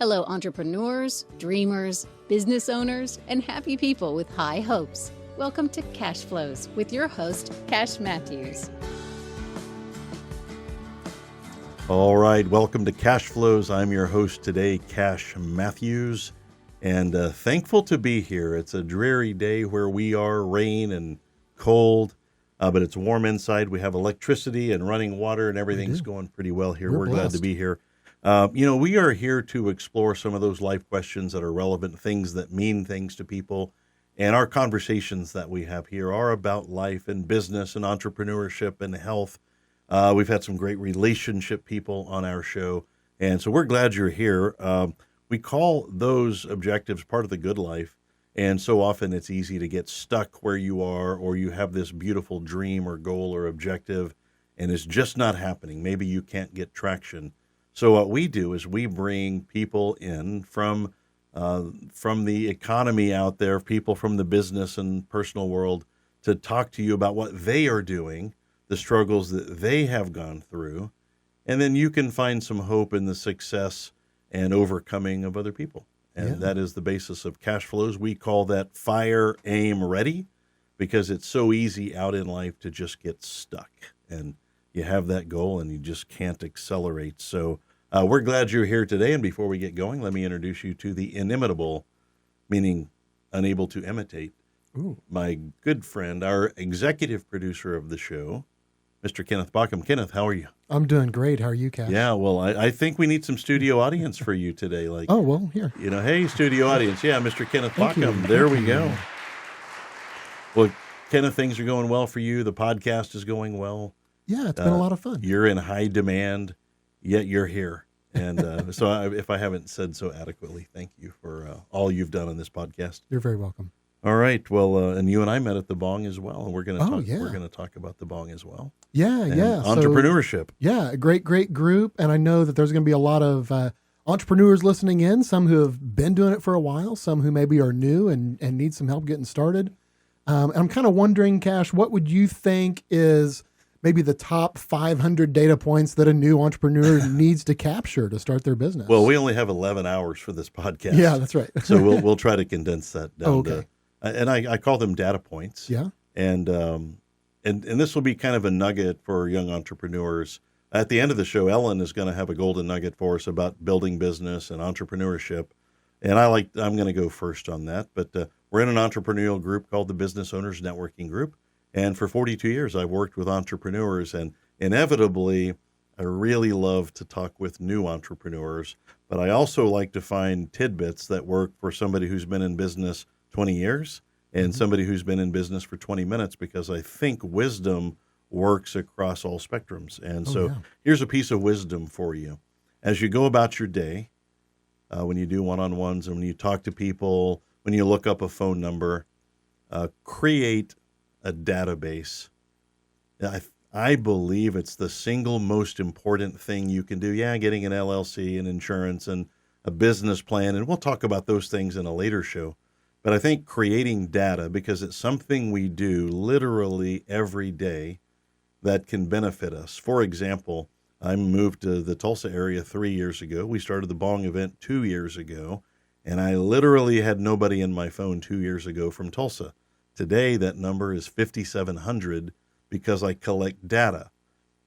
Hello, entrepreneurs, dreamers, business owners, and happy people with high hopes. Welcome to Cashflows with your host, Cash Matthews. All right, welcome to Cashflows. I'm your host today, Cash Matthews, and thankful to be here. It's a dreary day where we are, rain and cold, but it's warm inside. We have electricity and running water, and everything's going pretty well here. We're glad to be here. We are here to explore some of those life questions that are relevant, things that mean things to people. And our conversations that we have here are about life and business and entrepreneurship and health. We've had some great relationship people on our show. And so we're glad you're here. We call those objectives part of the good life. And so often it's easy to get stuck where you are, or you have this beautiful dream or goal or objective, and it's just not happening. Maybe you can't get traction. So what we do is we bring people in from the economy out there, people from the business and personal world, to talk to you about what they are doing, the struggles that they have gone through, and then you can find some hope in the success and overcoming of other people. And that is the basis of Cashflows. We call that fire, aim, ready, because it's so easy out in life to just get stuck. And you have that goal and you just can't accelerate. So we're glad you're here today. And before we get going, let me introduce you to the inimitable, meaning unable to imitate, my good friend, our executive producer of the show, Mr. Kenneth Bockham. Kenneth, how are you? I'm doing great. How are you, Cash? Yeah, well, I think we need some studio audience for you today. Like, oh, well, here. Hey, studio audience. Yeah, Mr. Kenneth Bockham. There we go. Well, Kenneth, things are going well for you. The podcast is going well. Yeah, it's been a lot of fun. You're in high demand, yet you're here. And so if I haven't said so adequately, thank you for all you've done on this podcast. You're very welcome. All right. Well, and you and I met at the B.O.N.G as well, and we're going to talk. Yeah. We're going to talk about the B.O.N.G as well. Yeah. Entrepreneurship. So, a great group, and I know that there's going to be a lot of entrepreneurs listening in. Some who have been doing it for a while, some who maybe are new and need some help getting started. And I'm kind of wondering, Cash, what would you think is maybe the top 500 data points that a new entrepreneur needs to capture to start their business? Well, we only have 11 hours for this podcast. Yeah, that's right. So we'll try to condense that down to. And I call them data points. Yeah. And this will be kind of a nugget for young entrepreneurs. At the end of the show, Ellen is going to have a golden nugget for us about building business and entrepreneurship. And I'm going to go first on that. But we're in an entrepreneurial group called the Business Owners Networking Group. And for 42 years, I've worked with entrepreneurs. And inevitably, I really love to talk with new entrepreneurs. But I also like to find tidbits that work for somebody who's been in business 20 years and somebody who's been in business for 20 minutes, because I think wisdom works across all spectrums. And here's a piece of wisdom for you. As you go about your day, when you do one-on-ones and when you talk to people, when you look up a phone number, create a database. I believe it's the single most important thing you can do. Yeah, getting an LLC and insurance and a business plan, and we'll talk about those things in a later show. But I think creating data, because it's something we do literally every day that can benefit us. For example, I moved to the Tulsa area 3 years ago. We started the B.O.N.G event 2 years ago, and I literally had nobody in my phone 2 years ago from Tulsa. Today, that number is 5,700 because I collect data.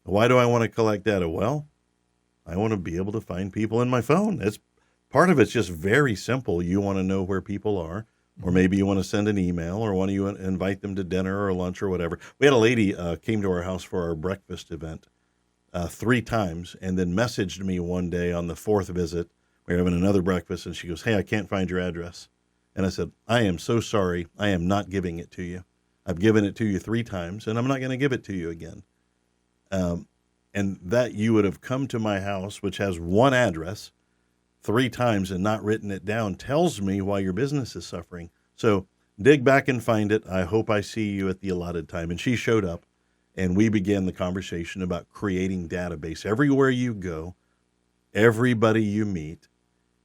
Why do I want to collect data? Well, I want to be able to find people in my phone. Part of it's just very simple. You want to know where people are. Or maybe you want to send an email, or want to invite them to dinner or lunch or whatever. We had a lady came to our house for our breakfast event 3 times, and then messaged me one day on the 4th visit. We were having another breakfast, and she goes, "Hey, I can't find your address." And I said, "I am so sorry. I am not giving it to you. I've given it to you 3 times, and I'm not going to give it to you again." And that you would have come to my house, which has one address, 3 times and not written it down, tells me why your business is suffering. So dig back and find it. I hope I see you at the allotted time. And she showed up, and we began the conversation about creating database. Everywhere you go, everybody you meet,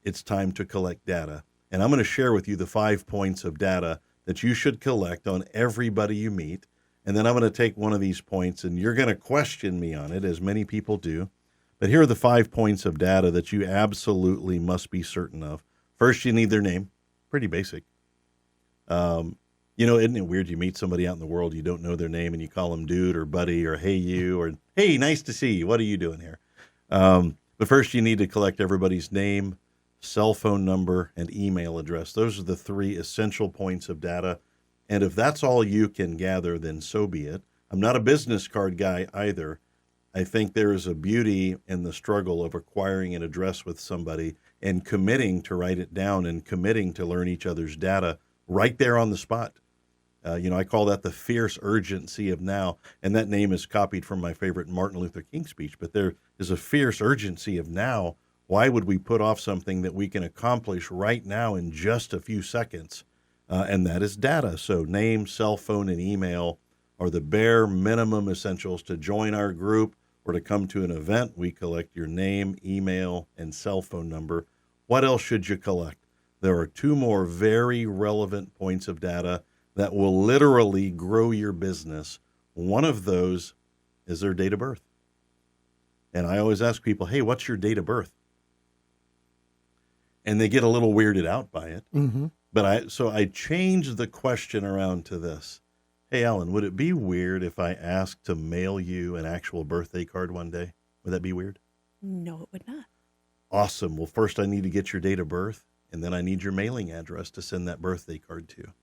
it's time to collect data. And I'm going to share with you the 5 points of data that you should collect on everybody you meet. And then I'm going to take one of these points, and you're going to question me on it, as many people do. But here are the 5 points of data that you absolutely must be certain of. First, you need their name. Pretty basic. Isn't it weird? You meet somebody out in the world, you don't know their name, and you call them dude or buddy or hey you or hey, nice to see you. What are you doing here? But first, you need to collect everybody's name, cell phone number, and email address. Those are the 3 essential points of data. And if that's all you can gather, then so be it. I'm not a business card guy either. I think there is a beauty in the struggle of acquiring an address with somebody and committing to write it down and committing to learn each other's data right there on the spot. I call that the fierce urgency of now, and that name is copied from my favorite Martin Luther King speech, but there is a fierce urgency of now. Why would we put off something that we can accomplish right now in just a few seconds? And that is data. So name, cell phone, and email are the bare minimum essentials to join our group or to come to an event. We collect your name, email, and cell phone number. What else should you collect? There are 2 more very relevant points of data that will literally grow your business. One of those is their date of birth. And I always ask people, hey, what's your date of birth? And they get a little weirded out by it. Mm-hmm. But I changed the question around to this. Hey, Alan, would it be weird if I asked to mail you an actual birthday card one day? Would that be weird? No, it would not. Awesome. Well, first I need to get your date of birth, and then I need your mailing address to send that birthday card to.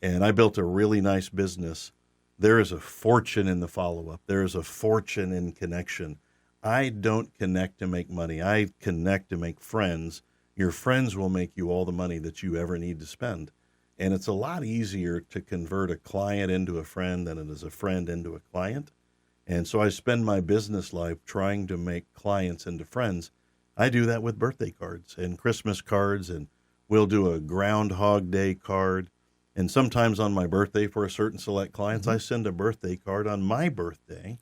And I built a really nice business. There is a fortune in the follow-up. There is a fortune in connection. I don't connect to make money. I connect to make friends. Your friends will make you all the money that you ever need to spend. And it's a lot easier to convert a client into a friend than it is a friend into a client. And so I spend my business life trying to make clients into friends. I do that with birthday cards and Christmas cards, and we'll do a Groundhog Day card. And sometimes on my birthday for a certain select clients, I send a birthday card on my birthday.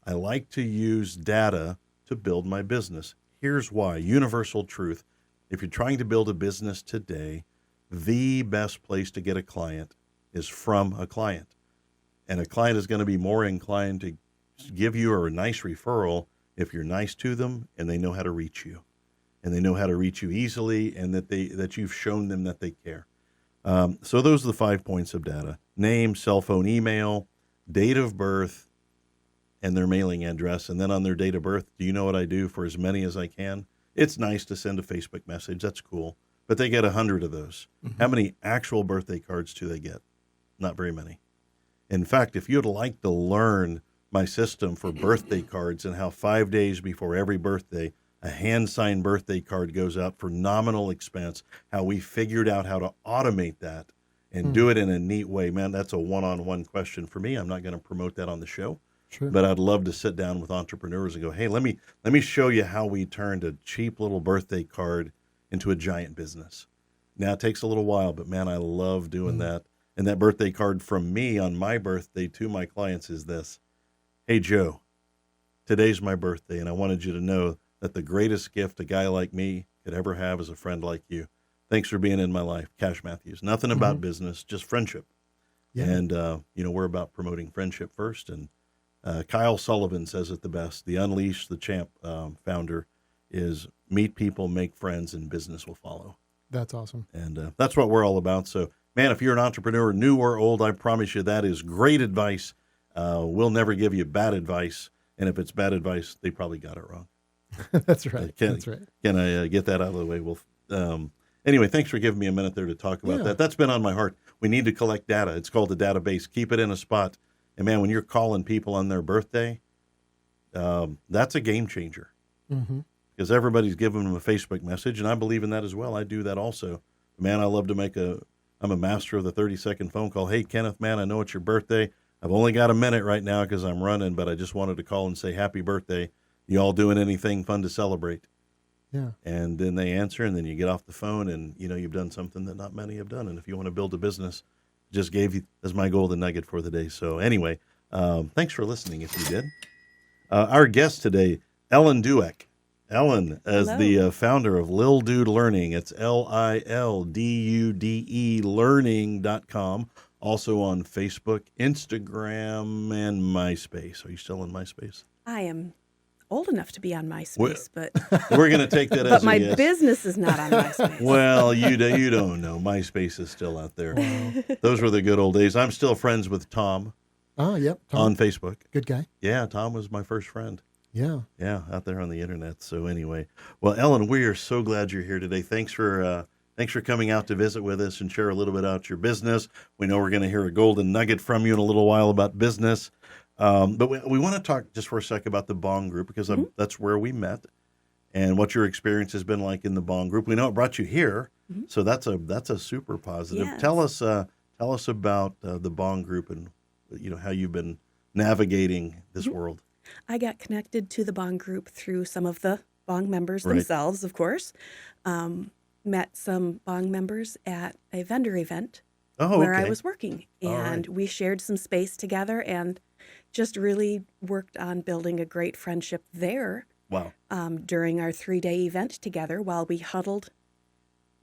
I like to use data to build my business. Here's why. Universal truth. If you're trying to build a business today, the best place to get a client is from a client. And a client is going to be more inclined to give you a nice referral if you're nice to them and they know how to reach you. And they know how to reach you easily, and that you've shown them that they care. So those are the 5 points of data. Name, cell phone, email, date of birth, and their mailing address. And then on their date of birth, do you know what I do for as many as I can? It's nice to send a Facebook message. That's cool. But they get 100 of those. Mm-hmm. How many actual birthday cards do they get? Not very many. In fact, if you'd like to learn my system for birthday cards and how 5 days before every birthday, a hand-signed birthday card goes out for nominal expense, how we figured out how to automate that and do it in a neat way, man, that's a one-on-one question for me. I'm not going to promote that on the show. Sure. But I'd love to sit down with entrepreneurs and go, hey, let me show you how we turned a cheap little birthday card into a giant business. Now, it takes a little while, but, man, I love doing that. And that birthday card from me on my birthday to my clients is this. Hey, Joe, today's my birthday, and I wanted you to know that the greatest gift a guy like me could ever have is a friend like you. Thanks for being in my life, Cash Matthews. Nothing about business, just friendship. Yeah. And, we're about promoting friendship first. And Kyle Sullivan says it the best. The Unleash the Champ founder is meet people, make friends, and business will follow. That's awesome. And that's what we're all about. So, man, if you're an entrepreneur, new or old, I promise you that is great advice. We'll never give you bad advice. And if it's bad advice, they probably got it wrong. That's right. That's right. Can I get that out of the way? Well, anyway, thanks for giving me a minute there to talk about that. That's been on my heart. We need to collect data. It's called a database. Keep it in a spot. And, man, when you're calling people on their birthday, that's a game changer. Because everybody's giving them a Facebook message, and I believe in that as well. I do that also. Man, I love to I'm a master of the 30-second phone call. Hey, Kenneth, man, I know it's your birthday. I've only got a minute right now because I'm running, but I just wanted to call and say happy birthday. You all doing anything fun to celebrate? Yeah. And then they answer, and then you get off the phone, and, you've done something that not many have done. And if you want to build a business, just gave you as my golden nugget for the day. So anyway, thanks for listening if you did. Our guest today, Ellen Dueck. Ellen is the founder of Lil Dude Learning. It's LILDUDE learning.com. Also on Facebook, Instagram, and MySpace. Are you still in MySpace? I am old enough to be on MySpace, but We're going to take that but as my a yes. business is not on MySpace. Well, you don't know. MySpace is still out there. Those were the good old days. I'm still friends with Tom. Oh, yep. Tom, on Facebook. good guy. Yeah, Tom was my first friend. Yeah. Yeah, out there on the internet. So anyway, well, Ellen, we are so glad you're here today. Thanks for coming out to visit with us and share a little bit about your business. We know we're going to hear a golden nugget from you in a little while about business. But we want to talk just for a sec about the B.O.N.G group because that's where we met and what your experience has been like in the B.O.N.G group. We know it brought you here, so that's a super positive. Yes. Tell us about the B.O.N.G group and how you've been navigating this world. I got connected to the B.O.N.G group through some of the B.O.N.G members Right. themselves, of course. Met some B.O.N.G members at a vendor event where I was working. All And right. we shared some space together and just really worked on building a great friendship there Wow. during our 3-day event together while we huddled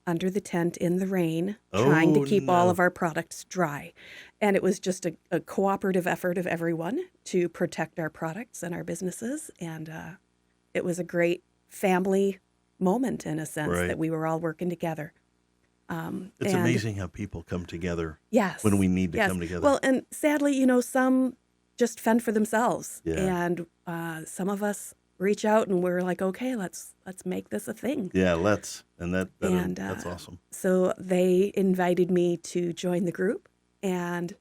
under the tent in the rain, trying to keep all no. of our products dry. And it was just a cooperative effort of everyone to protect our products and our businesses. And it was a great family moment, in a sense, Right. that we were all working together. It's and amazing how people come together Yes. when we need to yes. come together. Well, and sadly, some just fend for themselves. Yeah. And some of us reach out and we're like, okay, let's make this a thing. yeah, that's And, awesome. So they invited me to join the group. And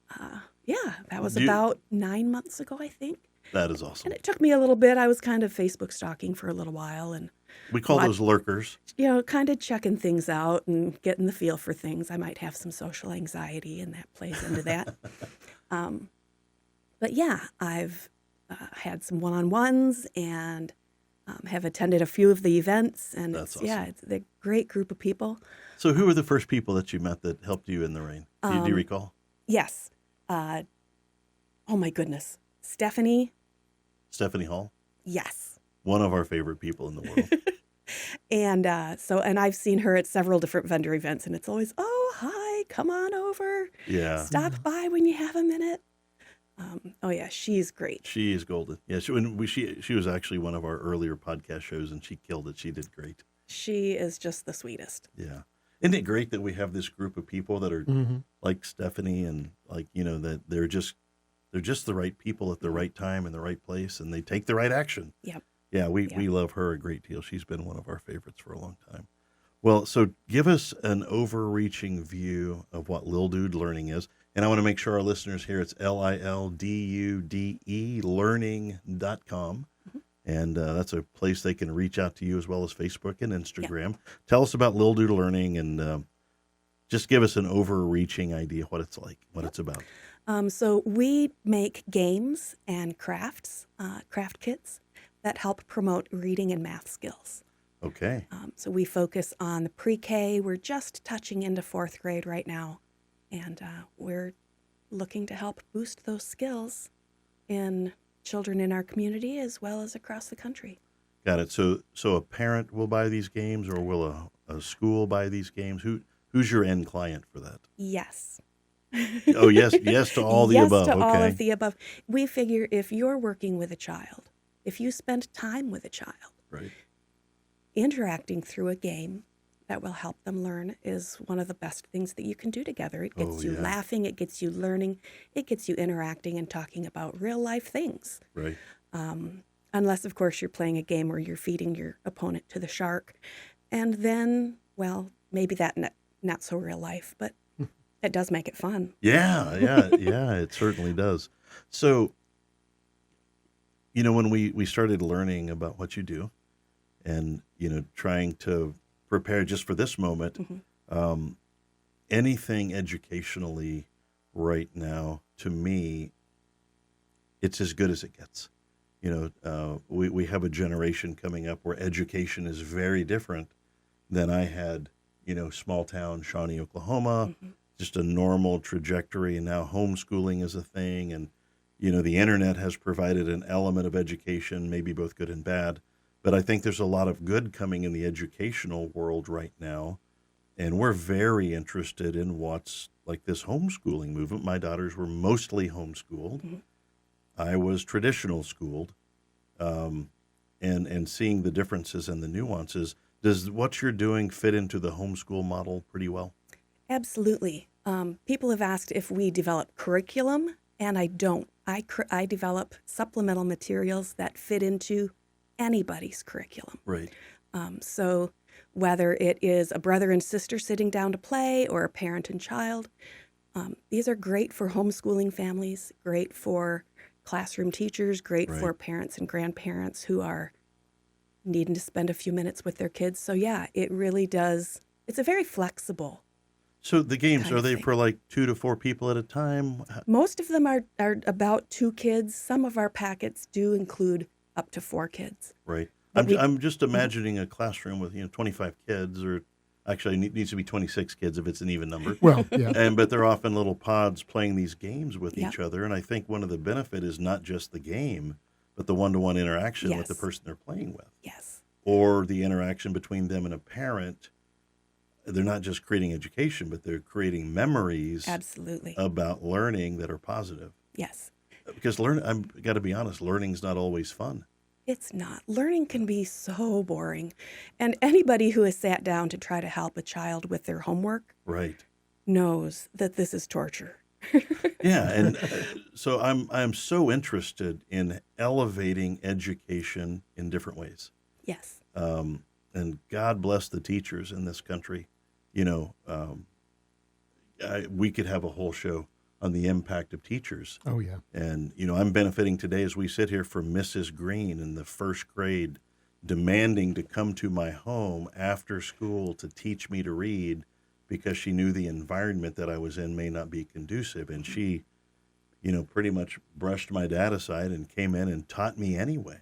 that was about 9 months ago, I think. That is awesome. And it took me a little bit. I was kind of Facebook stalking for a little while and, We call What? those lurkers. kind of checking things out and getting the feel for things. I might have some social anxiety, and that plays into that. But yeah, I've had some one-on-ones and have attended a few of the events. And That's it's a great group of people. So who were the first people that you met that helped you in the rain? Do you recall? Yes. Oh, my goodness. Stephanie. Stephanie Hall, Yes. one of our favorite people in the world. And and I've seen her at several different vendor events, and it's always, oh, hi, come on over. Yeah. Stop by when you have a minute. Oh, yeah, she's great. She is golden. Yeah, she was actually one of our earlier podcast shows, and she killed it. She did great. She is just the sweetest. Yeah. Isn't it great that we have this group of people that are like Stephanie and that they're just the right people at the right time in the right place, and they take the right action. Yep. Yeah, we love her a great deal. She's been one of our favorites for a long time. Well, so give us an overreaching view of what Lil Dude Learning is. And I want to make sure our listeners hear it's LILDUDE learning.com. And that's a place they can reach out to you as well as Facebook and Instagram. Yeah. Tell us about Lil Dude Learning and just give us an overreaching idea what it's like, what it's about. So we make games and crafts, craft kits that help promote reading and math skills. Okay. So we focus on the pre-K. We're just touching into 4th grade right now. And we're looking to help boost those skills in children in our community as well as across the country. Got it. So a parent will buy these games, or will a school buy these games? Who's your end client for that? Yes. Oh, yes to all the above. Yes to all Okay. of the above. We figure if you're working with a child, if you spend time with a child, Right. interacting through a game that will help them learn is one of the best things that you can do together. It gets you laughing, it gets you learning, it gets you interacting and talking about real life things. Right. Unless, of course, you're playing a game where you're feeding your opponent to the shark. And then, well, maybe that not so real life, but it does make it fun. Yeah, it certainly does. So, when we started learning about what you do and, trying to prepare just for this moment, anything educationally right now, to me, it's as good as it gets. We have a generation coming up where education is very different than I had, small town Shawnee, Oklahoma, just a normal trajectory. And now homeschooling is a thing. And, the internet has provided an element of education, maybe both good and bad. But I think there's a lot of good coming in the educational world right now. And we're very interested in what's like this homeschooling movement. My daughters were mostly homeschooled. I was traditional schooled. and seeing the differences and the nuances. Does what you're doing fit into the homeschool model pretty well? Absolutely. People have asked if we develop curriculum, and I don't. I develop supplemental materials that fit into anybody's curriculum. Right. So whether it is a brother and sister sitting down to play or a parent and child, these are great for homeschooling families, great for classroom teachers, great Right. for parents and grandparents who are needing to spend a few minutes with their kids. So yeah, it really does. It's a very flexible. So the games, Kind are of they thing. for like 2 to 4 people at a time? Most of them are about 2 kids. Some of our packets do include up to 4 kids. Right. But I'm just imagining a classroom with 25 kids, or actually it needs to be 26 kids if it's an even number. Well, yeah. But they're often little pods playing these games with Yep. each other. And I think one of the benefit is not just the game, but the one-to-one interaction with the Yes. person they're playing with, Yes. or the interaction between them and a parent. They're not just creating education, but they're creating memories Absolutely. about learning that are positive. Yes. Because I've got to be honest, learning's not always fun. It's not. Learning can be so boring. And anybody who has sat down to try to help a child with their homework Right. knows that this is torture. Yeah, and so I'm so interested in elevating education in different ways. Yes. And God bless the teachers in this country. We could have a whole show on the impact of teachers. Oh, yeah. And, I'm benefiting today as we sit here from Mrs. Green in the first grade demanding to come to my home after school to teach me to read because she knew the environment that I was in may not be conducive. And she, pretty much brushed my dad aside and came in and taught me anyway.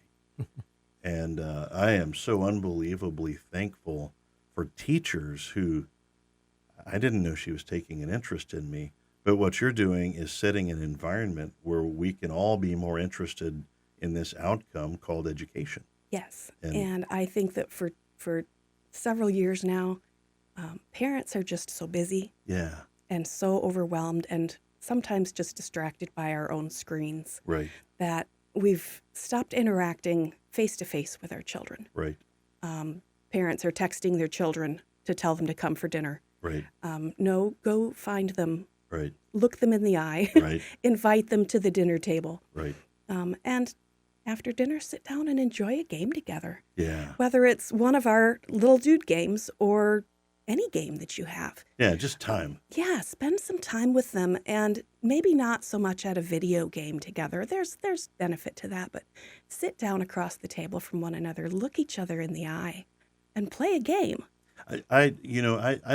And I am so unbelievably thankful for teachers who I didn't know she was taking an interest in me. But what you're doing is setting an environment where we can all be more interested in this outcome called education. Yes. And- And I think that for several years now, parents are just so busy Yeah, and so overwhelmed and sometimes just distracted by our own screens right, that we've stopped interacting face-to-face with our children. right, Parents are texting their children to tell them to come for dinner. right, No, go find them, right, look them in the eye, right, invite them to the dinner table, right. and after dinner, sit down and enjoy a game together. Yeah, Whether it's one of our Little Dude games or any game that you have. yeah, just time. Yeah, spend some time with them, and maybe not so much at a video game together. There's benefit to that, but sit down across the table from one another, look each other in the eye, and play a game. I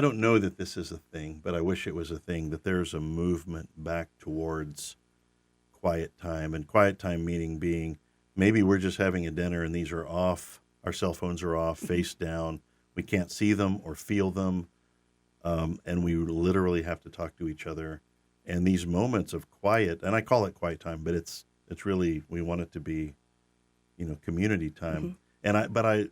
don't know that this is a thing, but I wish it was a thing, that there's a movement back towards quiet time, and quiet time meaning being maybe we're just having a dinner and these are off, our cell phones are off, face down, we can't see them or feel them, and we literally have to talk to each other. And these moments of quiet, and I call it quiet time, but it's really, we want it to be, community time. Mm-hmm.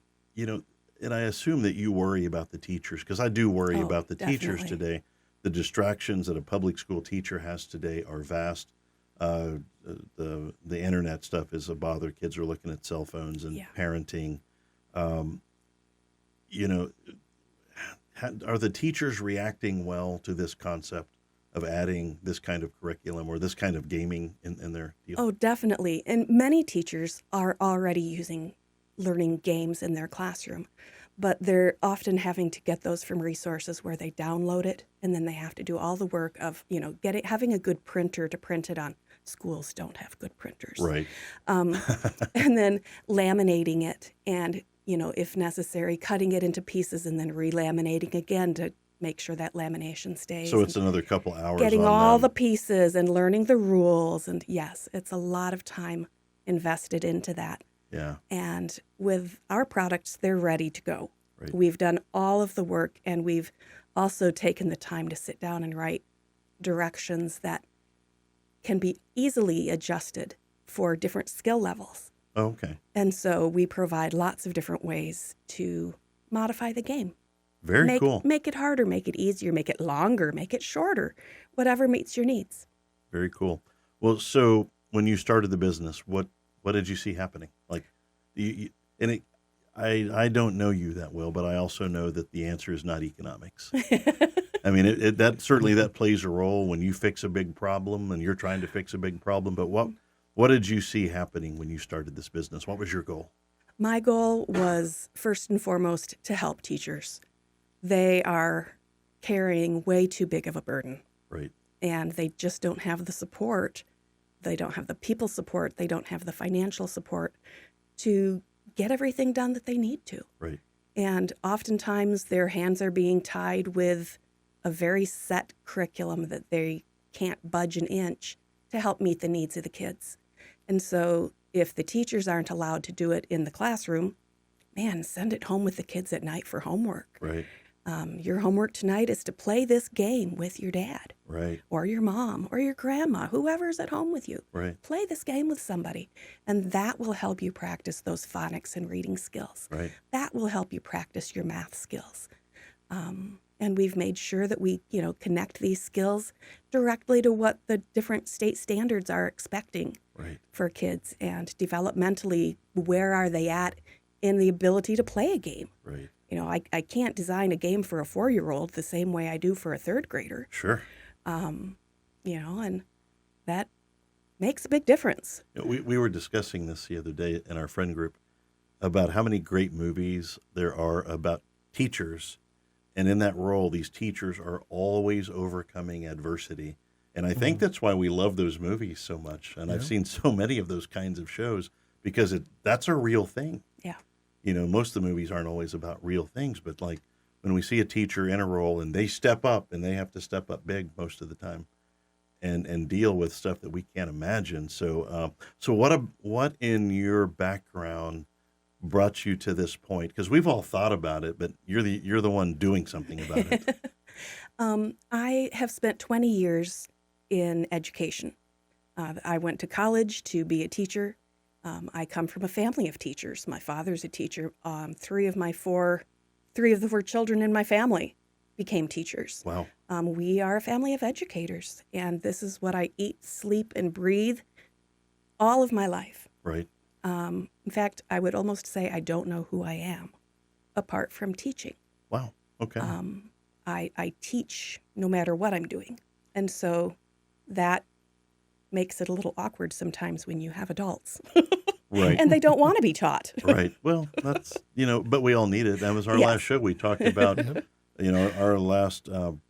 And I assume that you worry about the teachers, because I do worry Oh, about the teachers definitely. today. The distractions that a public school teacher has today are vast. The internet stuff is a bother. Kids are looking at cell phones and Yeah. parenting. Are the teachers reacting well to this concept of adding this kind of curriculum or this kind of gaming in their deal? Oh, definitely. And many teachers are already learning games in their classroom, but they're often having to get those from resources where they download it, and then they have to do all the work of, having a good printer to print it on. Schools don't have good printers. Right. And then laminating it and, if necessary, cutting it into pieces and then relaminating again to make sure that lamination stays. So it's another couple hours Getting on all the them. pieces and learning the rules. And yes, it's a lot of time invested into that. Yeah. And with our products, they're ready to go. Right. We've done all of the work, and we've also taken the time to sit down and write directions that can be easily adjusted for different skill levels. Oh, okay. And so we provide lots of different ways to modify the game. Very cool. Make it harder, make it easier, make it longer, make it shorter, whatever meets your needs. Very cool. Well, so when you started the business, what did you see happening? Like, And I don't know you that well, but I also know that the answer is not economics. I mean, that certainly that plays a role when you fix a big problem and you're trying to fix a big problem. But what did you see happening when you started this business? What was your goal? My goal was first and foremost to help teachers. They are carrying way too big of a burden. Right. And they just don't have the support. They don't have the people support. They don't have the financial support to get everything done that they need to. Right. And oftentimes their hands are being tied with a very set curriculum that they can't budge an inch to help meet the needs of the kids. And so if the teachers aren't allowed to do it in the classroom, man, send it home with the kids at night for homework. Right. Your homework tonight is to play this game with your dad. Right. Or your mom or your grandma, whoever's at home with you. Right. Play this game with somebody. And that will help you practice those phonics and reading skills. Right. That will help you practice your math skills. And we've made sure that we, connect these skills directly to what the different state standards are expecting Right. for kids. And developmentally, where are they at in the ability to play a game? Right. I can't design a game for a 4-year-old the same way I do for a 3rd grader. Sure. And that makes a big difference. We were discussing this the other day in our friend group about how many great movies there are about teachers. And in that role, these teachers are always overcoming adversity. And I think that's why we love those movies so much. And I've seen so many of those kinds of shows because that's a real thing. Yeah. Most of the movies aren't always about real things, but like when we see a teacher in a role and they step up and they have to step up big most of the time and deal with stuff that we can't imagine. So what in your background brought you to this point? Because we've all thought about it, but you're the one doing something about it. I have spent 20 years in education. I went to college to be a teacher. I come from a family of teachers. My father's a teacher. Three of the four children in my family became teachers. Wow. We are a family of educators, and this is what I eat, sleep, and breathe all of my life. Right. In fact, I would almost say I don't know who I am apart from teaching. Wow. Okay. I teach no matter what I'm doing. And so that makes it a little awkward sometimes when you have adults. Right. And they don't want to be taught. Right. Well, that's, but we all need it. That was our last show. We talked about, our last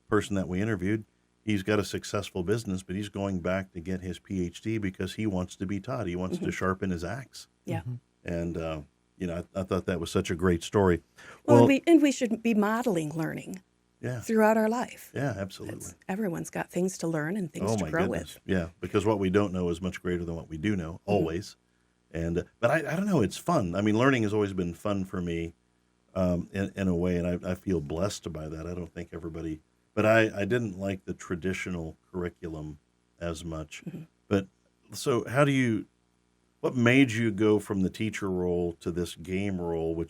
person that we interviewed. He's got a successful business, but he's going back to get his PhD because he wants to be taught. He wants to sharpen his axe. Yeah. And, I thought that was such a great story. Well, we should be modeling learning throughout our life. Yeah, absolutely. Everyone's got things to learn and things to grow with. Yeah, because what we don't know is much greater than what we do know, always. And but I don't know, it's fun. I mean, learning has always been fun for me in a way, and I feel blessed by that. I don't think everybody, but I didn't like the traditional curriculum as much. But so what made you go from the teacher role to this game role,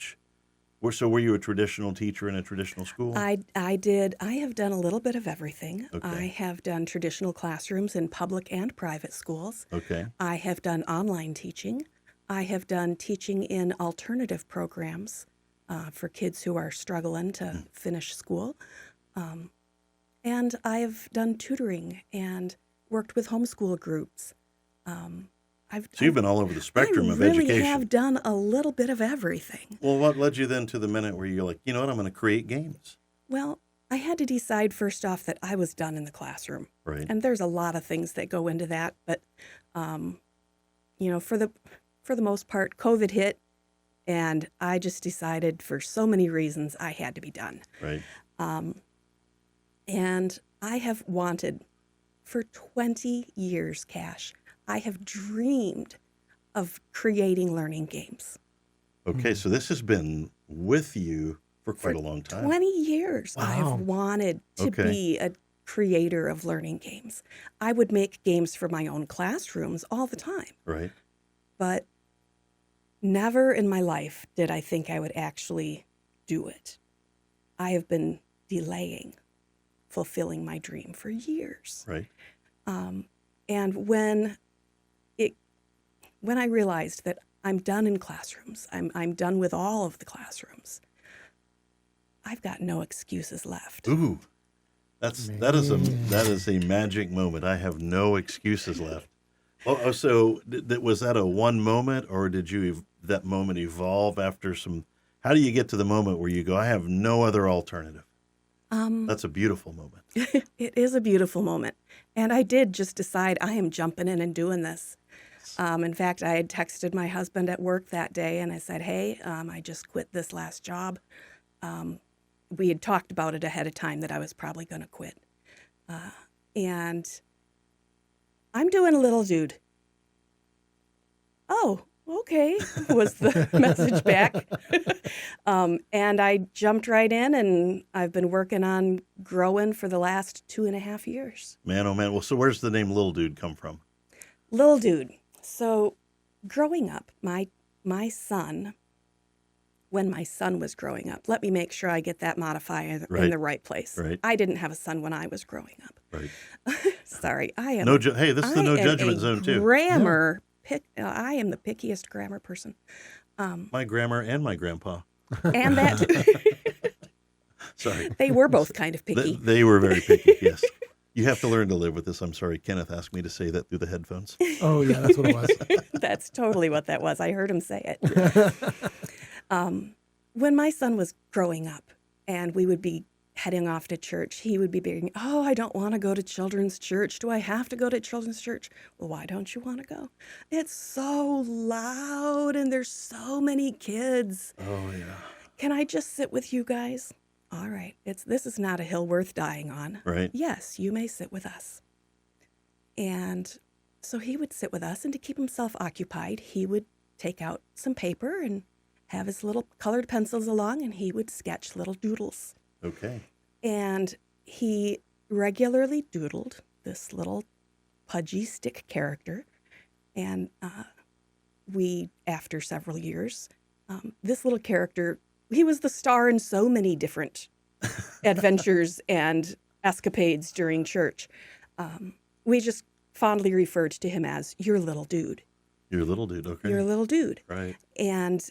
so were you a traditional teacher in a traditional school? I did. I have done a little bit of everything. Okay. I have done traditional classrooms in public and private schools. Okay. I have done online teaching. I have done teaching in alternative programs for kids who are struggling to finish school. And I have done tutoring and worked with homeschool groups. So you've been all over the spectrum of education. I really have done a little bit of everything. Well, what led you then to the minute where you're like, you know what, I'm going to create games? Well, I had to decide first off that I was done in the classroom. Right. And there's a lot of things that go into that. But, for the most part, COVID hit, and I just decided for so many reasons I had to be done. Right. And I have wanted for 20 years, Cash, I have dreamed of creating learning games. Okay, so this has been with you for quite a long time. 20 years. Wow. I've wanted to be a creator of learning games. I would make games for my own classrooms all the time. Right. But never in my life did I think I would actually do it. I have been delaying fulfilling my dream for years. Right. And when I realized that I'm done in classrooms. I'm done with all of the classrooms. I've got no excuses left. Ooh, that is a magic moment. I have no excuses left. Oh, so was that a one moment, or did that moment evolve after some? How do you get to the moment where you go, I have no other alternative? That's a beautiful moment. It is a beautiful moment. And I did just decide I am jumping in and doing this. In fact, I had texted my husband at work that day and I said, hey, I just quit this last job. We had talked about it ahead of time that I was probably going to quit. And I'm doing a Lil Dude. Oh, okay, was the message back. And I jumped right in, and I've been working on growing for the last 2.5 years. Man, oh man. Well, so where's the name Lil Dude come from? Lil Dude. So growing up, my son, when my son was growing up, let me make sure I get that modifier in the right place. Right. I didn't have a son when I was growing up. Right. Sorry, I am. Hey, this is the no judgment zone too. Grammar. I am the pickiest grammar person. My grandma and my grandpa. And that. Sorry. They were both kind of picky. They were very picky, yes. You have to learn to live with this. I'm sorry. Kenneth asked me to say that through the headphones. Oh, yeah, that's what it was. That's totally what that was. I heard him say it. When my son was growing up and we would be heading off to church, he would be being, oh, I don't want to go to children's church. Do I have to go to children's church? Well, why don't you want to go? It's so loud and there's so many kids. Oh, yeah. Can I just sit with you guys? All right. This is not a hill worth dying on. Right. Yes, you may sit with us. And so he would sit with us, and to keep himself occupied, he would take out some paper and have his little colored pencils along, and he would sketch little doodles. Okay. And he regularly doodled this little pudgy stick character. And after several years, this little character, he was the star in so many different adventures and escapades during church. We just fondly referred to him as your little dude. Your little dude, okay. Your little dude. Right. And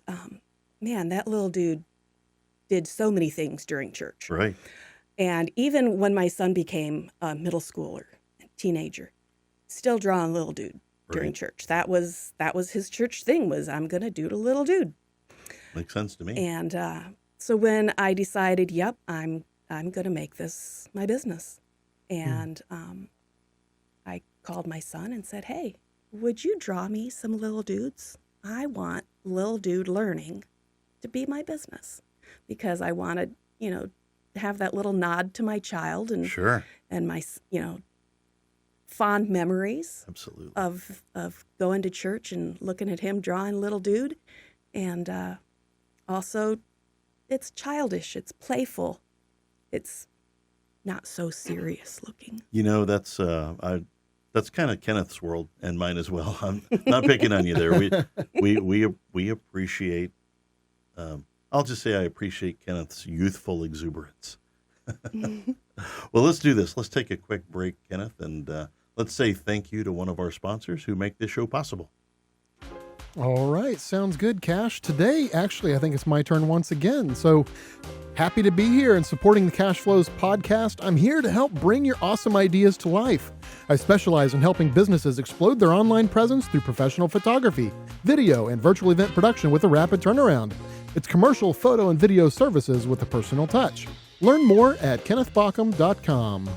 man, that little dude did so many things during church. Right. And even when my son became a middle schooler, a teenager, still drawing little dude during church. That was his church thing, was I'm going to doodle little dude. Makes sense to me. And so when I decided, yep, I'm going to make this my business. And I called my son and said, hey, would you draw me some little dudes? I want Lil Dude Learning to be my business, because I wanted, have that little nod to my child and sure. And my, fond memories absolutely of going to church and looking at him drawing little dude. And also, it's childish, it's playful, it's not so serious looking. That's kind of Kenneth's world and mine as well. I'm not picking on you there. We appreciate. I'll just say I appreciate Kenneth's youthful exuberance. Well, let's do this. Let's take a quick break, Kenneth, and let's say thank you to one of our sponsors who make this show possible. All right. Sounds good, Cash. Today, actually, I think it's my turn once again. So happy to be here and supporting the Cashflows podcast. I'm here to help bring your awesome ideas to life. I specialize in helping businesses explode their online presence through professional photography, video, and virtual event production with a rapid turnaround. It's commercial photo and video services with a personal touch. Learn more at kennethbaucom.com.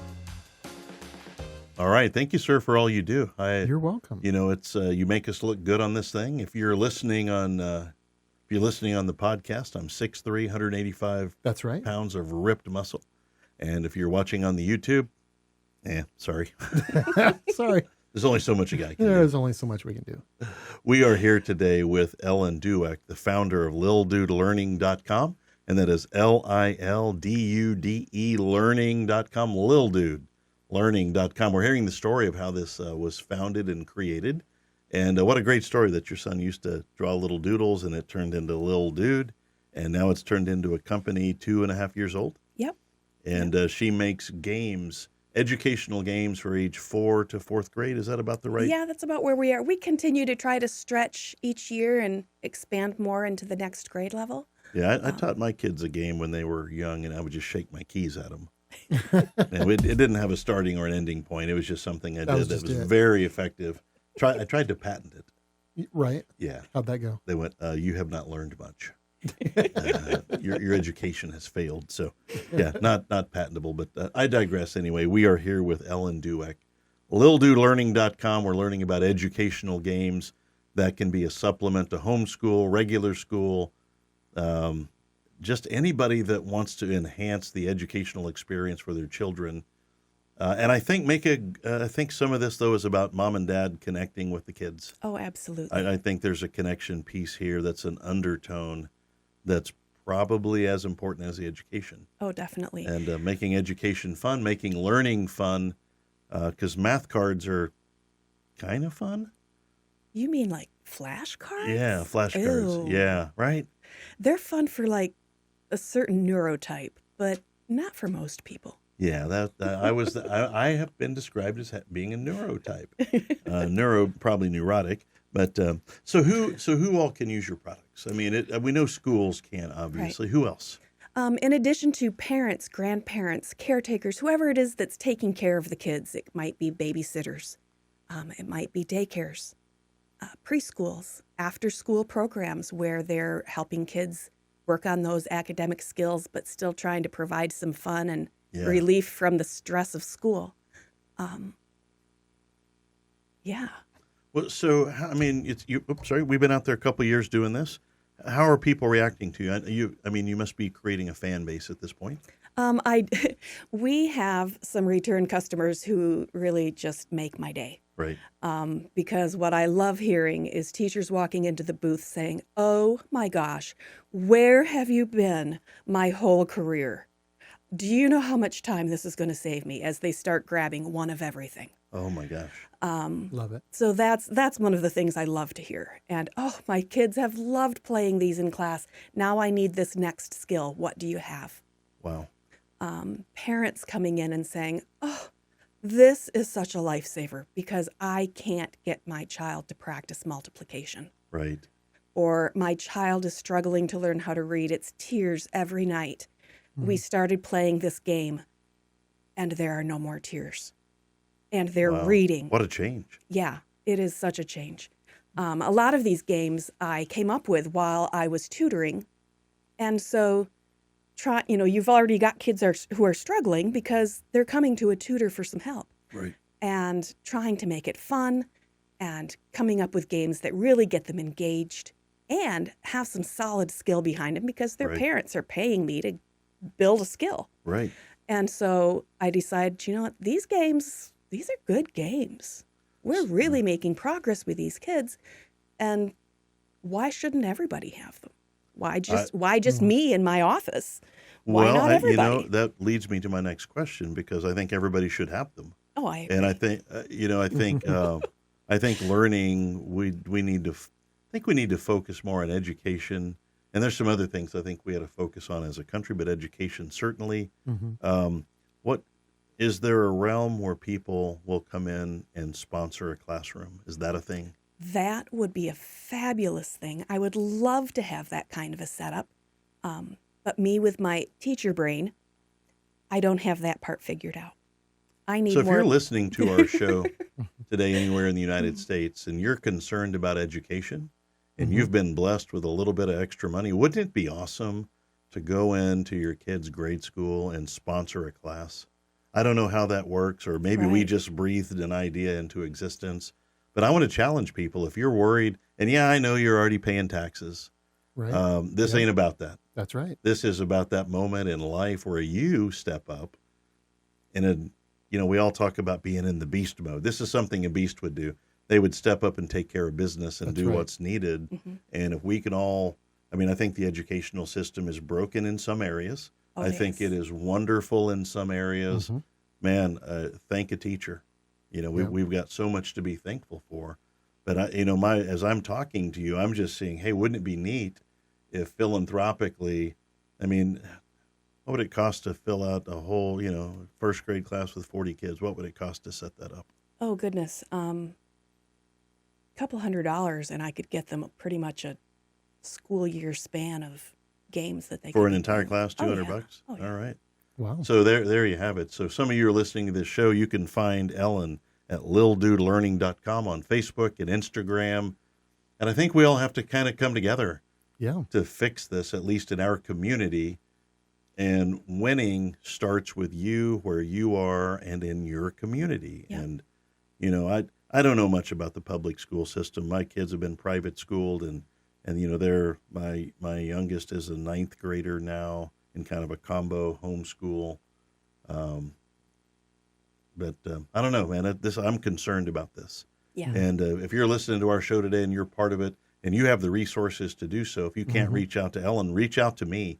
All right. Thank you, sir, for all you do. You're welcome. It's you make us look good on this thing. If you're listening on the podcast, I'm 6'3", 185 That's right. pounds of ripped muscle. And if you're watching on the YouTube, sorry. Sorry. There's only so much a guy can do. There's only so much we can do. We are here today with Ellen Dueck, the founder of LilDudeLearning.com, and that is LILDUDE Learning.com, LilDudeLearning.com. We're hearing the story of how this was founded and created, and what a great story that your son used to draw little doodles, and it turned into Lil Dude, and now it's turned into a company 2.5 years old. Yep. And she makes games educational games for age 4 to 4th grade. Is that about the right? Yeah, that's about where we are. We continue to try to stretch each year and expand more into the next grade level. Yeah, I taught my kids a game when they were young, and I would just shake my keys at them. And it didn't have a starting or an ending point. It was just something I did that was very effective. I tried to patent it. Right. Yeah. How'd that go? They went, you have not learned much. Your education has failed. So, yeah, not patentable, but I digress anyway. We are here with Ellen Dueck. LilDudeLearning.com. We're learning about educational games that can be a supplement to homeschool, regular school, just anybody that wants to enhance the educational experience for their children. And I think I think some of this, though, is about mom and dad connecting with the kids. Oh, absolutely. I think there's a connection piece here that's an undertone that's probably as important as the education. Oh, definitely. And making education fun, making learning fun, because math cards are kind of fun. You mean like flashcards? Yeah, flashcards. Yeah, right? They're fun for like a certain neurotype, but not for most people. Yeah, I have been described as being a neurotype, probably neurotic. But so who all can use your products? I mean, we know schools can, obviously. Right. Who else? In addition to parents, grandparents, caretakers, whoever it is that's taking care of the kids, it might be babysitters, it might be daycares, preschools, after-school programs where they're helping kids work on those academic skills, but still trying to provide some fun and relief from the stress of school. Yeah. Well, so I mean, we've been out there a couple of years doing this. How are people reacting to you? You must be creating a fan base at this point. We have some return customers who really just make my day. Right. Because what I love hearing is teachers walking into the booth saying, "Oh my gosh, where have you been my whole career? Do you know how much time this is going to save me?" as they start grabbing one of everything. Oh my gosh. Love it. So that's one of the things I love to hear. And, oh, my kids have loved playing these in class. Now I need this next skill. What do you have? Wow. Parents coming in and saying, "Oh, this is such a lifesaver because I can't get my child to practice multiplication." Right. Or my child is struggling to learn how to read. It's tears every night. We started playing this game, and there are no more tears. And they're reading. What a change. Yeah, it is such a change. A lot of these games I came up with while I was tutoring. And so, you've already got kids who are struggling because they're coming to a tutor for some help. Right. And trying to make it fun and coming up with games that really get them engaged and have some solid skill behind them because their parents are paying me to build a skill. Right. And so I decided, what, these are good games. We're really making progress with these kids. And why shouldn't everybody have them? Why just me in my office? Why not everybody? That leads me to my next question because I think everybody should have them. Oh, I agree. And I think, I think learning, we need to focus more on education. And there's some other things I think we had to focus on as a country, but education certainly. Mm-hmm. Is there a realm where people will come in and sponsor a classroom? Is that a thing? That would be a fabulous thing. I would love to have that kind of a setup. But me with my teacher brain, I don't have that part figured out. I need So if more... you're listening to our show today anywhere in the United States and you're concerned about education and you've been blessed with a little bit of extra money, wouldn't it be awesome to go into your kid's grade school and sponsor a class? I don't know how that works, or maybe we just breathed an idea into existence. But I want to challenge people. If you're worried, and I know you're already paying taxes. Right. This ain't about that. That's right. This is about that moment in life where you step up. And we all talk about being in the beast mode. This is something a beast would do. They would step up and take care of business and do what's needed. Mm-hmm. And if we can all, I think the educational system is broken in some areas. I think it is wonderful in some areas. Mm-hmm. Man, thank a teacher. We've got so much to be thankful for. But as I'm talking to you, I'm just saying, hey, wouldn't it be neat if philanthropically, What would it cost to fill out a whole, first grade class with 40 kids? What would it cost to set that up? Oh, goodness. Couple $100, and I could get them pretty much a school year span of games that they For could an be entire playing. class, Oh, $200? yeah. Oh, yeah. All right. Wow. So there you have it. So some of you are listening to this show. You can find Ellen at lildudelearning.com on Facebook and Instagram. And I think we all have to kind of come together Yeah. to fix this, at least in our community. And winning starts with you, where you are, and in your community. Yeah. And, I don't know much about the public school system. My kids have been private schooled, and they're my youngest is a 9th grader now in kind of a combo homeschool. But I don't know, man. I'm concerned about this. Yeah. And if you're listening to our show today and you're part of it, and you have the resources to do so, if you can't reach out to Ellen, reach out to me.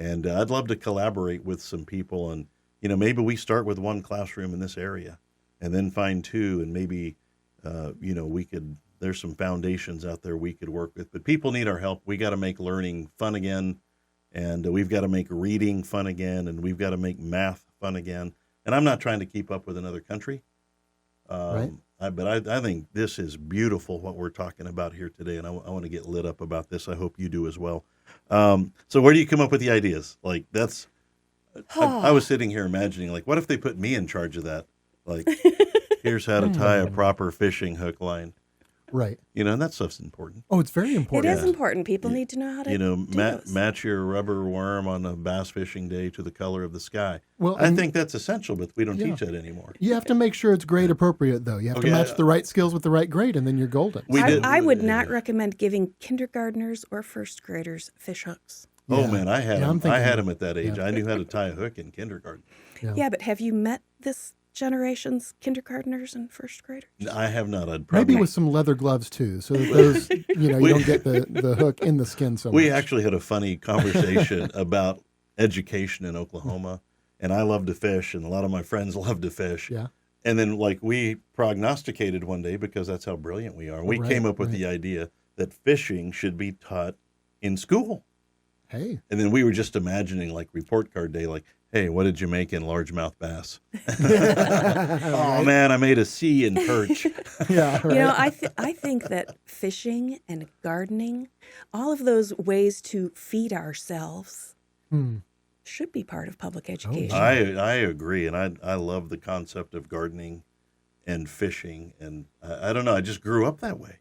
And I'd love to collaborate with some people. And, maybe we start with one classroom in this area and then find 2. And maybe, there's some foundations out there we could work with. But people need our help. We got to make learning fun again. And we've got to make reading fun again. And we've got to make math fun again. And I'm not trying to keep up with another country. Right. But I think this is beautiful, what we're talking about here today, and I want to get lit up about this. I hope you do as well. So where do you come up with the ideas? Like, that's, I was sitting here imagining, like, what if they put me in charge of that? Like, here's how to tie a proper fishing hook line. Right. And that stuff's important. Oh, it's very It important. is important. People need to know how to do those. Match your rubber worm on a bass fishing day to the color of the sky. Well, I and- think that's essential, but we don't Yeah. teach that anymore. You have to make sure it's grade appropriate, though. You have to Okay, match the right skills with the right grade, and then you're golden. I would not recommend giving kindergartners or first graders fish hooks. Oh, Yeah. man, I had Yeah, I'm him. thinking- I had him at that age. yeah. I knew how to tie a hook in kindergarten. Yeah, but have you met this generation's kindergartners and first graders? I have not. I'd probably Maybe with some leather gloves, too, so that those, you don't get the hook in the skin so much. We actually had a funny conversation about education in Oklahoma, and I love to fish, and a lot of my friends love to fish. Yeah. And then, we prognosticated one day, because that's how brilliant we are. We Right, came up with right. the idea that fishing should be taught in school. Hey. And then we were just imagining, report card day, hey, what did you make in largemouth bass? Oh, man, I made a sea in perch. Yeah. Right. I think that fishing and gardening, all of those ways to feed ourselves, should be part of public education. I agree, and I love the concept of gardening and fishing, and I don't know, I just grew up that way,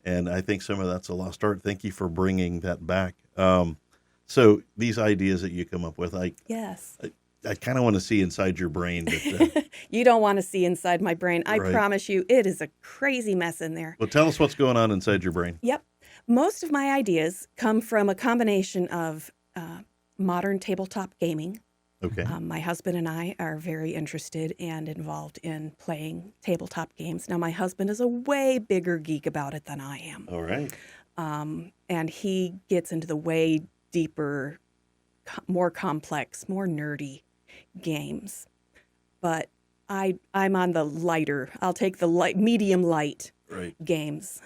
and I think some of that's a lost art. Thank you for bringing that back. So these ideas that you come up with, Yes. I kind of want to see inside your brain. But, You don't want to see inside my brain. I Right. promise you, it is a crazy mess in there. well, tell us what's going on inside your brain. Yep. Most of my ideas come from a combination of modern tabletop gaming. Okay. My husband and I are very interested and involved in playing tabletop games. Now, my husband is a way bigger geek about it than I am. All right. And he gets into the way deeper, more complex, more nerdy games. But I'm on the lighter. I'll take the medium light Right. games.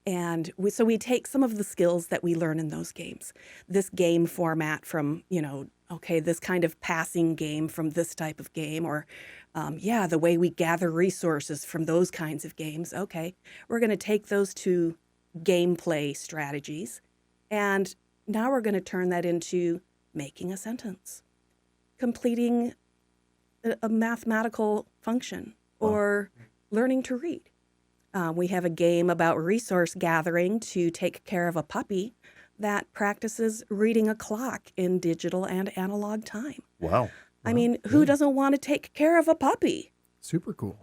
And we take some of the skills that we learn in those games, this game format from, this kind of passing game from this type of game, or, the way we gather resources from those kinds of games. Okay, we're going to take those two gameplay strategies, and now we're going to turn that into making a sentence, completing a mathematical function, or learning to read. We have a game about resource gathering to take care of a puppy that practices reading a clock in digital and analog time. Wow. I mean, who doesn't want to take care of a puppy? Super cool.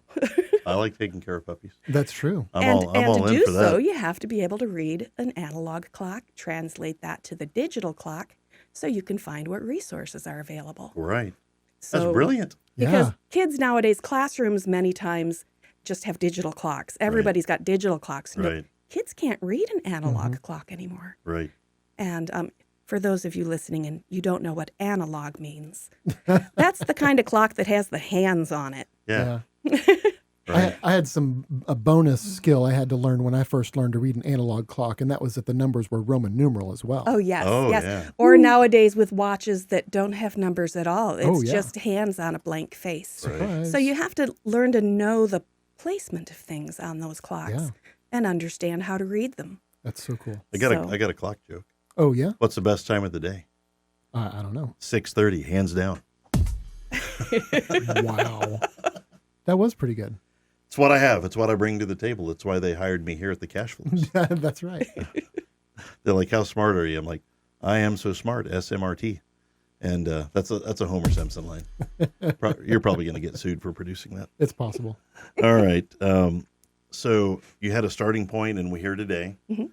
I like taking care of puppies. That's true. I'm And all to in do for so, that. you have to be able to read an analog clock, translate that to the digital clock, so you can find what resources are available. Right. That's So, brilliant. Because Yeah. kids nowadays, classrooms many times just have digital clocks. Everybody's got digital clocks. No, Right. kids can't read an analog clock anymore. Right. And for those of you listening and you don't know what analog means, that's the kind of clock that has the hands on it. Yeah. Right. I had a bonus skill I had to learn when I first learned to read an analog clock, and that was that the numbers were Roman numeral as well. Oh, yes. Oh, yes. yeah. Or nowadays with watches that don't have numbers at all. It's Oh, yeah. just hands on a blank face. Surprise. So you have to learn to know the placement of things on those clocks Yeah. and understand how to read them. That's so cool. I got a clock joke. Oh, yeah? What's the best time of the day? I don't know. 6:30, hands down. Wow. That was pretty good. It's what I have. It's what I bring to the table. It's why they hired me here at the Cashflows. That's right. They're like, "How smart are you?" I'm like, "I am so smart." SMRT, and that's a Homer Simpson line. You're probably going to get sued for producing that. It's possible. All right. So you had a starting point, and we're here today. Mm-hmm.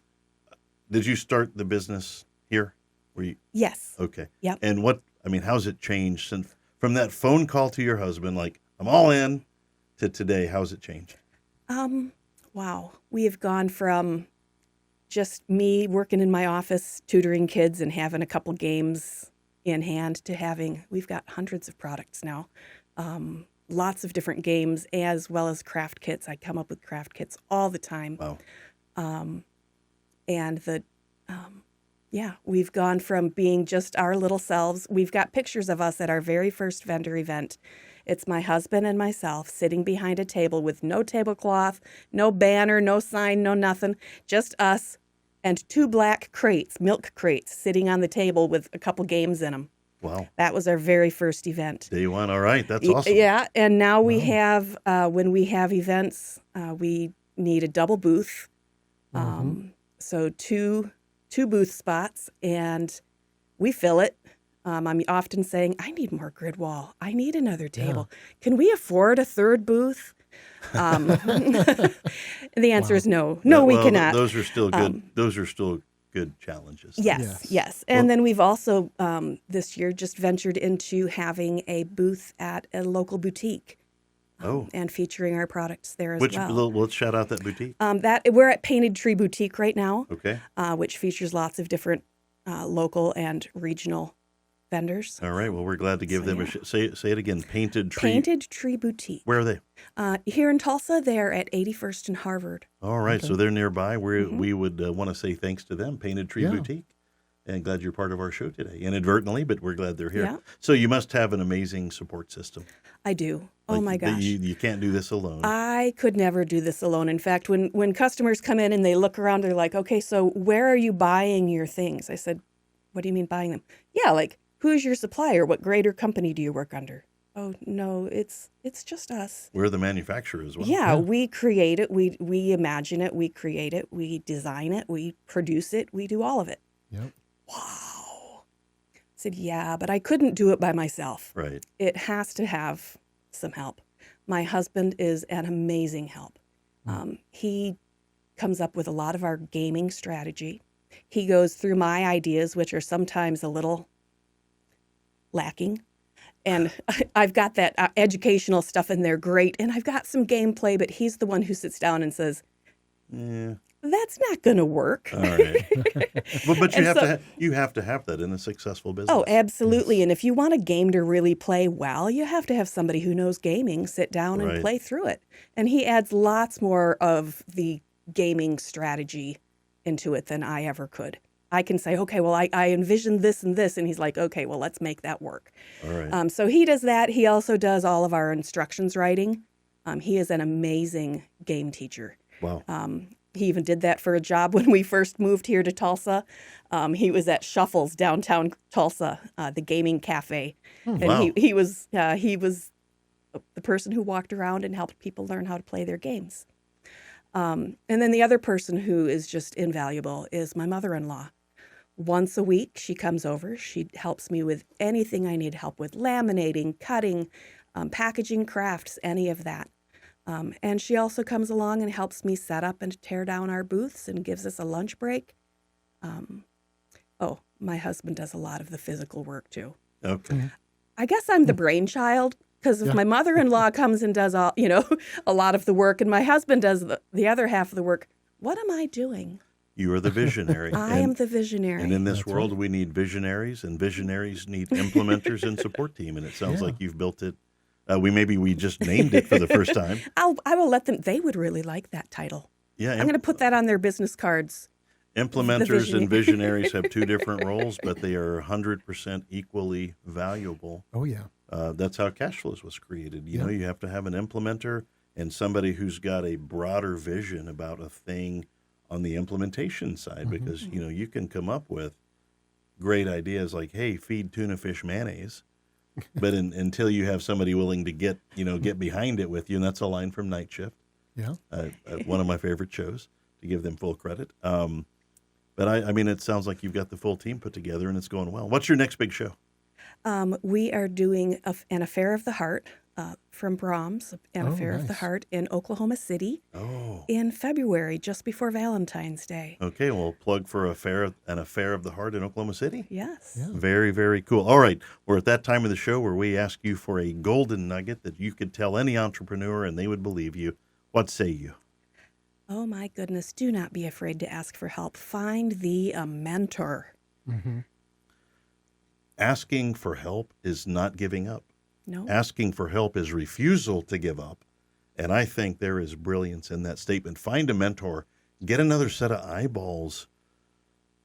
Did you start the business here? Were you Yes. okay? Yep. And how's it changed since from that phone call to your husband, like I'm all in, to today? How's it changed? Wow. We have gone from just me working in my office, tutoring kids and having a couple games in hand to we've got hundreds of products now. Lots of different games as well as craft kits. I come up with craft kits all the time. Wow. We've gone from being just our little selves. We've got pictures of us at our very first vendor event. It's my husband and myself sitting behind a table with no tablecloth, no banner, no sign, no nothing, just us and 2 black crates, milk crates, sitting on the table with a couple games in them. Wow. That was our very first event. Day one. All right. That's awesome. Yeah, and now we have, when we have events, we need a double booth. So two booth spots, and we fill it. I'm often saying, I need more grid wall. I need another table. Can we afford a third booth? The answer is no. No, we cannot. Those are still good. Those are still good challenges. Yes. And then we've also this year just ventured into having a booth at a local boutique. And featuring our products there as well. Let's shout out that boutique. We're at Painted Tree Boutique right now. Okay. Which features lots of different local and regional vendors. All right. Well, we're glad to give them a say it again. Painted Tree. Painted Tree Boutique. Where are they? Here in Tulsa, they're at 81st and Harvard. All right. So they're nearby. We would want to say thanks to them, Painted Tree Boutique. And glad you're part of our show today, inadvertently, but we're glad they're here. Yeah. So you must have an amazing support system. I do. Oh, my gosh. You can't do this alone. I could never do this alone. In fact, when customers come in and they look around, they're like, okay, so where are you buying your things? I said, what do you mean buying them? Yeah, like, who's your supplier? What grade or company do you work under? Oh, no, it's just us. We're the manufacturer as well. Yeah, we create it. We imagine it. We create it. We design it. We produce it. We do all of it. Yep. Wow. I said, yeah, but I couldn't do it by myself. Right. It has to have some help. My husband is an amazing help. He comes up with a lot of our gaming strategy. He goes through my ideas, which are sometimes a little lacking. And I've got that educational stuff in there, great. And I've got some gameplay, but he's the one who sits down and says, yeah, that's not going to work. all right. but you have to have that in a successful business. Oh, absolutely. And if you want a game to really play well, you have to have somebody who knows gaming sit down and play through it. And he adds lots more of the gaming strategy into it than I ever could. I can say, okay, well, I envisioned this and this. And he's like, okay, well, let's make that work. All right. So he does that. He also does all of our instructions writing. He is an amazing game teacher. Wow. He even did that for a job when we first moved here to Tulsa. He was at Shuffles downtown Tulsa, the gaming cafe, and wow. he was the person who walked around and helped people learn how to play their games. And then the other person who is just invaluable is my mother-in-law. Once a week, she comes over. She helps me with anything I need help with: laminating, cutting, packaging, crafts, any of that. And she also comes along and helps me set up and tear down our booths and gives us a lunch break. My husband does a lot of the physical work too. Okay. I guess I'm the brainchild, because if my mother-in-law comes and does all, a lot of the work, and my husband does the other half of the work, what am I doing? You are the visionary. I am the visionary. And in this world, we need visionaries, and visionaries need implementers and support team. And it sounds like you've built it We just named it for the first time. I will let them. They would really like that title. Yeah, I'm going to put that on their business cards. Implementers and visionaries have two different roles, but they are 100% equally valuable. Oh, yeah. That's how Cashflows was created. You know, you have to have an implementer and somebody who's got a broader vision about a thing on the implementation side, because, you know, you can come up with great ideas like, hey, feed tuna fish mayonnaise. But until you have somebody willing to get behind it with you, and that's a line from Night Shift. Yeah. One of my favorite shows, to give them full credit. But I mean, it sounds like you've got the full team put together and it's going well. What's your next big show? We are doing an Affair of the Heart from Brahms, an Affair of the nice. Heart in Oklahoma City in February, just before Valentine's Day. Okay, well, plug for an Affair of the Heart in Oklahoma City. Yes. Yeah. Very, very cool. All right, we're at that time of the show where we ask you for a golden nugget that you could tell any entrepreneur and they would believe you. What say you? Oh, my goodness. Do not be afraid to ask for help. Find thee a mentor. Mm-hmm. Asking for help is not giving up. No. Asking for help is refusal to give up. And I think there is brilliance in that statement. Find a mentor. Get another set of eyeballs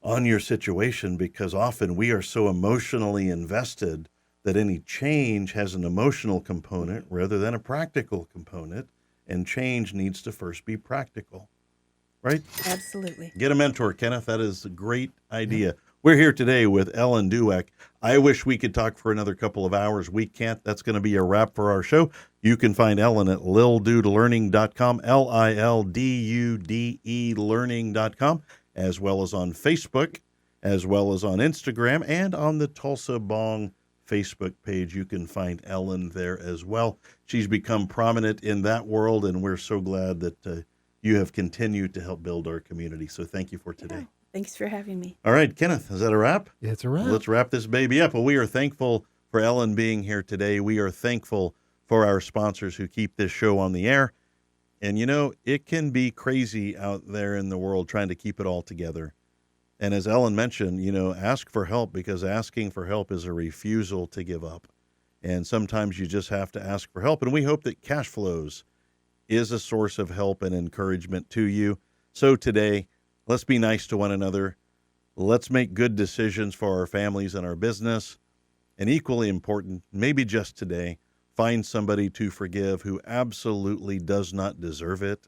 on your situation, because often we are so emotionally invested that any change has an emotional component rather than a practical component. And change needs to first be practical, right? Absolutely. Get a mentor, Kenneth. That is a great idea. We're here today with Ellen Dueck. I wish we could talk for another couple of hours. We can't. That's going to be a wrap for our show. You can find Ellen at lildudelearning.com, LILDUDE learning.com, as well as on Facebook, as well as on Instagram, and on the Tulsa B.O.N.G Facebook page. You can find Ellen there as well. She's become prominent in that world, and we're so glad that you have continued to help build our community. So thank you for today. Yeah. Thanks for having me. All right, Kenneth, is that a wrap? It's a wrap. Let's wrap this baby up. Well, we are thankful for Ellen being here today. We are thankful for our sponsors who keep this show on the air. And, you know, it can be crazy out there in the world trying to keep it all together. And as Ellen mentioned, you know, ask for help, because asking for help is a refusal to give up. And sometimes you just have to ask for help. And we hope that Cashflows is a source of help and encouragement to you. So today, let's be nice to one another. Let's make good decisions for our families and our business. And equally important, maybe just today, find somebody to forgive who absolutely does not deserve it,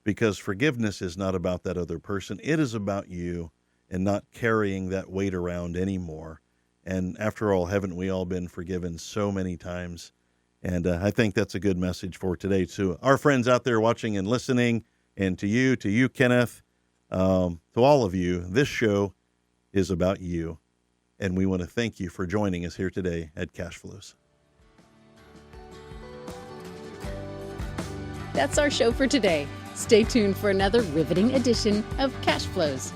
because forgiveness is not about that other person. It is about you and not carrying that weight around anymore. And after all, haven't we all been forgiven so many times? And I think that's a good message for today to our friends out there watching and listening, and to you, Kenneth, to all of you. This show is about you, and we want to thank you for joining us here today at Cashflows. That's our show for today. Stay tuned for another riveting edition of Cashflows.